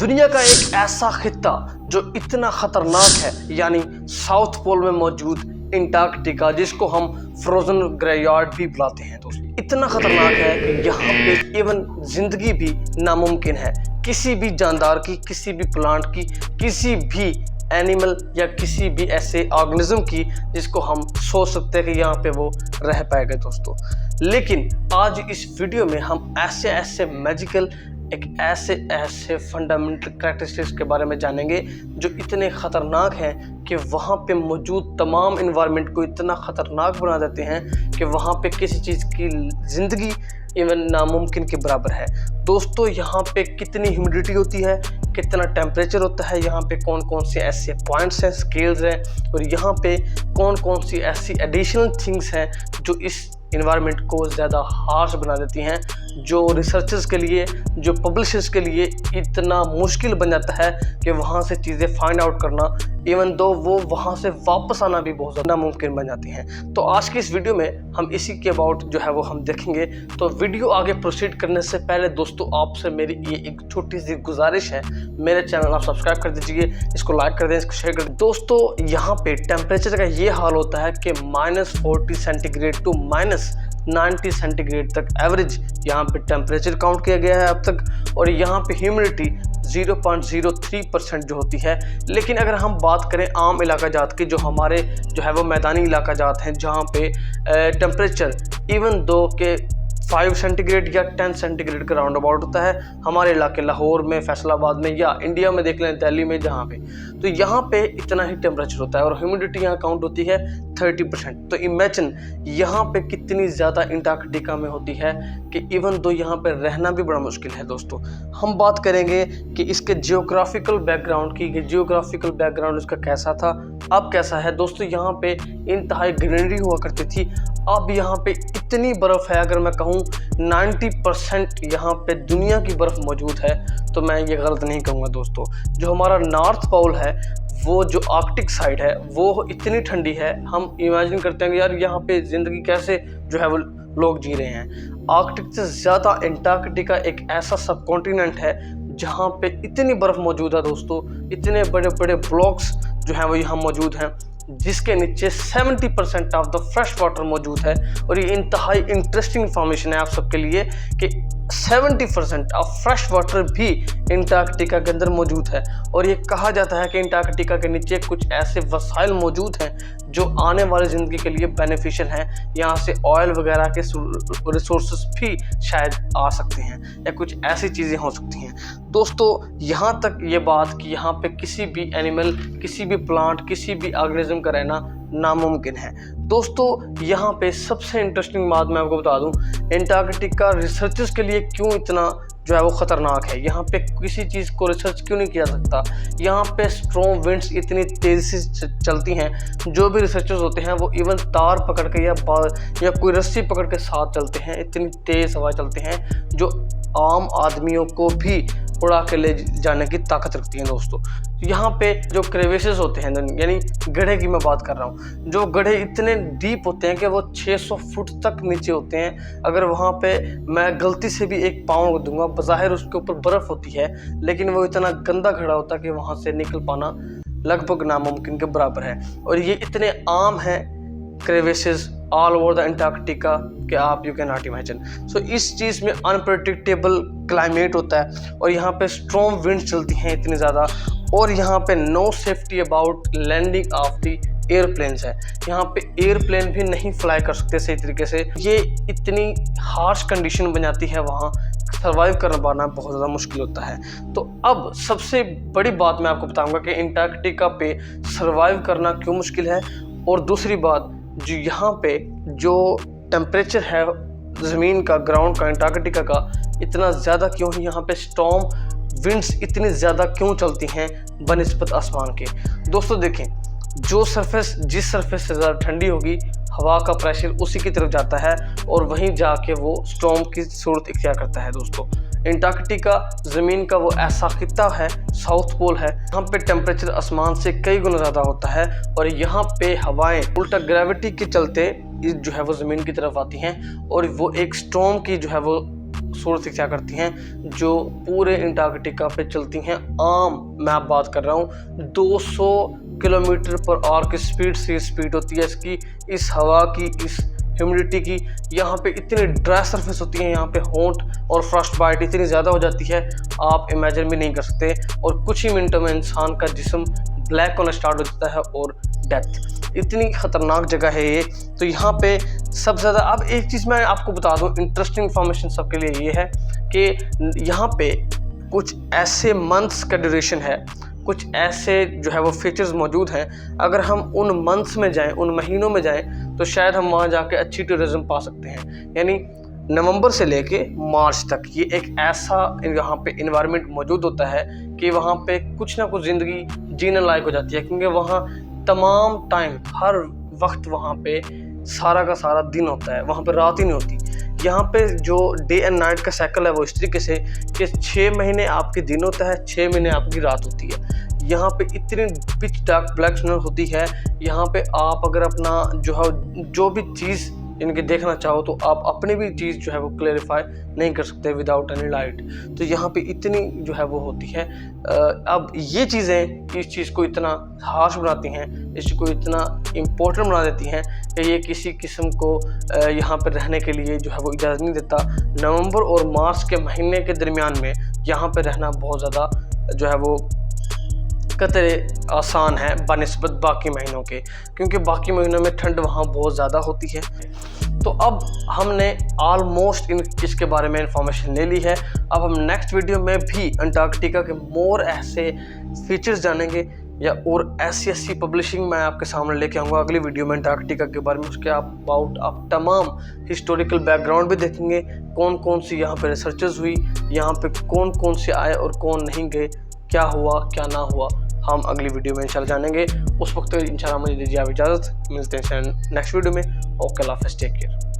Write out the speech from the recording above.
दुनिया का एक ऐसा खित्ता जो इतना खतरनाक है, यानी साउथ पोल में मौजूद अंटार्कटिका, जिसको हम फ्रोजन ग्रेवयार्ड भी बुलाते हैं दोस्तों। इतना खतरनाक है कि यहाँ पे इवन जिंदगी भी नामुमकिन है। किसी भी जानदार की, किसी भी प्लांट की, किसी भी एनिमल या किसी भी ऐसे ऑर्गेनिज्म की जिसको हम सोच सकते हैं कि यहाँ पे वो रह पाएगा दोस्तों। लेकिन आज इस वीडियो में हम ऐसे मैजिकल ऐसे फंडामेंटल कैरेक्टरिस्टिक्स के बारे में जानेंगे जो इतने ख़तरनाक हैं कि वहाँ पे मौजूद तमाम इन्वायरमेंट को इतना ख़तरनाक बना देते हैं कि वहाँ पे किसी चीज़ की ज़िंदगी इवन नामुमकिन के बराबर है दोस्तों। यहाँ पे कितनी ह्यूमिडिटी होती है, कितना टेम्परेचर होता है, यहाँ पे कौन कौन से ऐसे पॉइंट्स हैं, स्केल्स हैं, और यहाँ पे कौन कौन सी ऐसी एडिशनल थिंग्स हैं जो इस इन्वायरमेंट को ज़्यादा हार्श बना देती हैं, जो रिसर्चर्स के लिए, जो पब्लिशर्स के लिए इतना मुश्किल बन जाता है कि वहाँ से चीज़ें फाइंड आउट करना, इवन दो वो वहाँ से वापस आना भी बहुत ज़्यादा नामुमकिन बन जाती हैं। तो आज की इस वीडियो में हम इसी के अबाउट जो है वो हम देखेंगे। तो वीडियो आगे प्रोसीड करने से पहले दोस्तों आपसे मेरी ये एक छोटी सी गुजारिश है, मेरे चैनल आप सब्सक्राइब कर दीजिए, इसको लाइक कर दें, इसको शेयर कर दें। दोस्तों यहाँ पे टेम्परेचर का ये हाल होता है कि -40 सेंटीग्रेड टू -90 सेंटीग्रेड तक एवरेज यहाँ पे टेम्परेचर काउंट किया गया है अब तक, और यहाँ पे ह्यूमिडिटी 0.03% जो होती है। लेकिन अगर हम बात करें आम इलाका जात की, जो हमारे जो है वो मैदानी इलाका जात हैं, जहाँ पे टेम्परेचर इवन दो के 5 सेंटीग्रेड या 10 सेंटीग्रेड का राउंड अबाउट होता है हमारे इलाके लाहौर में, फैसलाबाद में, या इंडिया में देख लें दिल्ली में, जहाँ पे तो यहाँ पे इतना ही टेम्परेचर होता है और ह्यूमिडिटी यहाँ काउंट होती है 30%। तो इमेजिन यहाँ पे कितनी ज़्यादा अंटार्कटिका में होती है कि इवन दो यहाँ पे रहना भी बड़ा मुश्किल है दोस्तों। हम बात करेंगे कि इसके जियोग्राफिकल बैकग्राउंड की, जियोग्राफिकल बैकग्राउंड इसका कैसा था, अब कैसा है दोस्तों। यहाँ पे इंतहाई ग्रीनरी हुआ करती थी, अब यहाँ पे इतनी बर्फ़ है, अगर मैं कहूँ 90% यहाँ पे दुनिया की बर्फ़ मौजूद है, तो मैं ये गलत नहीं कहूँगा दोस्तों। जो हमारा नॉर्थ पोल है, वो जो आर्कटिक साइड है, वो इतनी ठंडी है, हम इमेजिन करते हैं कि यार यहाँ पे ज़िंदगी कैसे जो है वो लोग जी रहे हैं। आर्कटिक से ज़्यादा अंटार्कटिका एक ऐसा सब कॉन्टिनेंट है जहाँ पे इतनी बर्फ़ मौजूद है दोस्तों, इतने बड़े बड़े ब्लॉक्स जो हैं वो यहाँ मौजूद हैं, जिसके नीचे 70% ऑफ द फ्रेश वाटर मौजूद है। और ये इंतहाई इंटरेस्टिंग इंफॉर्मेशन है आप सबके लिए कि 70% ऑफ फ्रेश वाटर भी अंटार्कटिका के अंदर मौजूद है। और ये कहा जाता है कि अंटार्कटिका के नीचे कुछ ऐसे वसाइल मौजूद हैं जो आने वाली ज़िंदगी के लिए बेनिफिशियल हैं। यहाँ से ऑयल वगैरह के रिसोर्सेज भी शायद आ सकते हैं, या कुछ ऐसी चीज़ें हो सकती हैं दोस्तों। यहाँ तक ये बात कि यहाँ पे किसी भी एनिमल, किसी भी प्लांट, किसी भी ऑर्गेनिज्म का रहना नामुमकिन है दोस्तों। यहाँ पे सबसे इंटरेस्टिंग बात मैं आपको बता दूं, अंटार्कटिका रिसर्चर्स के लिए क्यों इतना जो है वो ख़तरनाक है। यहाँ पे किसी चीज़ को रिसर्च क्यों नहीं किया सकता। यहाँ पे स्ट्रॉन्ग विंड्स इतनी तेज़ी से चलती हैं, जो भी रिसर्चर्स होते हैं वो इवन तार पकड़ के या कोई रस्सी पकड़ के साथ चलते हैं। इतनी तेज़ हवा चलते हैं जो आम आदमियों को भी उड़ा के ले जाने की ताकत रखती हैं दोस्तों। यहाँ पे जो क्रेविसेस होते हैं, यानी गड्ढे की मैं बात कर रहा हूँ, जो गड्ढे इतने डीप होते हैं कि वो 600 फुट तक नीचे होते हैं। अगर वहाँ पे मैं गलती से भी एक पाँव रख दूंगा, बज़ाहिर उसके ऊपर बर्फ़ होती है, लेकिन वो इतना गंदा गड्ढा होता है कि वहाँ से निकल पाना लगभग नामुमकिन के बराबर है। और ये इतने आम हैं crevices all over the Antarctica कि आप यू कैन नॉट इमेजिन। सो इस चीज़ में अनप्रेडिक्टेबल क्लाइमेट होता है, और यहाँ पे स्ट्रॉन्ग विंड्स चलती हैं इतनी ज़्यादा, और यहाँ पे no safety about landing of the airplanes है। यहाँ पे एयरप्लेन भी नहीं फ्लाई कर सकते सही तरीके से। ये इतनी हार्श कंडीशन बन जाती है, वहाँ सर्वाइव कर पाना बहुत ज़्यादा मुश्किल होता है। तो अब सबसे बड़ी बात मैं आपको बताऊंगा कि अंटार्कटिका पे सर्वाइव करना क्यों मुश्किल है, और दूसरी बात जो यहाँ पे जो टेम्परेचर है ज़मीन का, ग्राउंड का, अंटार्कटिका का इतना ज़्यादा क्यों है, यहाँ पे स्टॉर्म विंड्स इतनी ज़्यादा क्यों चलती हैं बनिस्बत आसमान के। दोस्तों देखें, जो सरफेस, जिस सरफेस से ज़्यादा ठंडी होगी, हवा का प्रेशर उसी की तरफ जाता है और वहीं जाके वो स्टॉर्म की सूरत इख्तियार करता है दोस्तों। अंटार्कटिका ज़मीन का वो ऐसा खित्ता है, साउथ पोल है, यहाँ पे टेम्परेचर आसमान से कई गुना ज़्यादा होता है, और यहाँ पे हवाएं उल्टा ग्रेविटी के चलते जो है वो ज़मीन की तरफ आती हैं, और वो एक स्टॉर्म की जो है वो सूरज क्या करती हैं जो पूरे अंटार्कटिका पे चलती हैं। आम मैं आप बात कर रहा हूँ 200 किलोमीटर पर आवर की स्पीड से स्पीड होती है इसकी, इस हवा की, इस ह्यूमिडिटी की। यहाँ पे इतनी ड्राई सरफेस होती है, यहाँ पे होंठ और फ्रॉस्ट बाइट इतनी ज़्यादा हो जाती है आप इमेजिन भी नहीं कर सकते। और कुछ ही मिनटों में इंसान का जिस्म ब्लैक होना स्टार्ट हो जाता है और डेथ। इतनी ख़तरनाक जगह है ये। तो यहाँ पे सबसे ज़्यादा, अब एक चीज़ मैं आपको बता दूँ, इंटरेस्टिंग इन्फॉर्मेशन सबके लिए ये है कि यहाँ पे कुछ ऐसे मंथ्स का ड्यूरेशन है, कुछ ऐसे जो है वो फीचर्स मौजूद हैं। अगर हम उन मंथ्स में जाएं, उन महीनों में जाएं, तो शायद हम वहाँ जाके अच्छी टूरिज्म पा सकते हैं। यानी नवंबर से लेके मार्च तक ये एक ऐसा यहाँ पे इन्वायरमेंट मौजूद होता है कि वहाँ पे कुछ ना कुछ ज़िंदगी जीने लायक हो जाती है, क्योंकि वहाँ तमाम टाइम, हर वक्त वहाँ पे सारा का सारा दिन होता है, वहाँ पे रात ही नहीं होती। यहाँ पे जो डे एंड नाइट का साइकिल है वो इस तरीके से कि 6 महीने आपके दिन होता है, 6 महीने आपकी रात होती है। यहाँ पे इतनी पिच डार्क ब्लैक स्नो होती है। यहाँ पे आप अगर अपना जो भी चीज़ इनके देखना चाहो तो आप अपनी भी चीज़ जो है वो क्लैरिफाई नहीं कर सकते विदाउट एनी लाइट। तो यहाँ पे इतनी जो है वो होती है। अब ये चीज़ें इस चीज़ को इतना हार्श बनाती हैं, इस चीज़ को इतना इम्पोर्टेंट बना देती हैं कि ये किसी किस्म को यहाँ पर रहने के लिए जो है वो इजाज़त नहीं देता। नवंबर और मार्च के महीने के दरमियान में यहाँ पर रहना बहुत ज़्यादा जो है वो कतरे आसान है बनिस्बत बाकी महीनों के, क्योंकि बाकी महीनों में ठंड वहाँ बहुत ज़्यादा होती है। तो अब हमने ऑलमोस्ट इसके बारे में इंफॉर्मेशन ले ली है। अब हम नेक्स्ट वीडियो में भी अंटार्कटिका के मोर ऐसे फीचर्स जानेंगे या और ऐसी पब्लिशिंग मैं आपके सामने लेके आऊँगा अगली वीडियो में अंटार्कटिका के बारे में। उसके आप तमाम हिस्टोरिकल बैकग्राउंड भी देखेंगे, कौन कौन सी यहाँ पे रिसर्चेस हुई, यहाँ पे कौन कौन से आए और कौन नहीं गए, क्या हुआ क्या ना हुआ, हम अगली वीडियो में इंशाल्लाह जानेंगे। उस वक्त इंशाल्लाह मुझे दीजिए आप इजाज़त, मिलते हैं नेक्स्ट वीडियो में। ओके, अल्लाह हाफ़िज़, टेक केयर।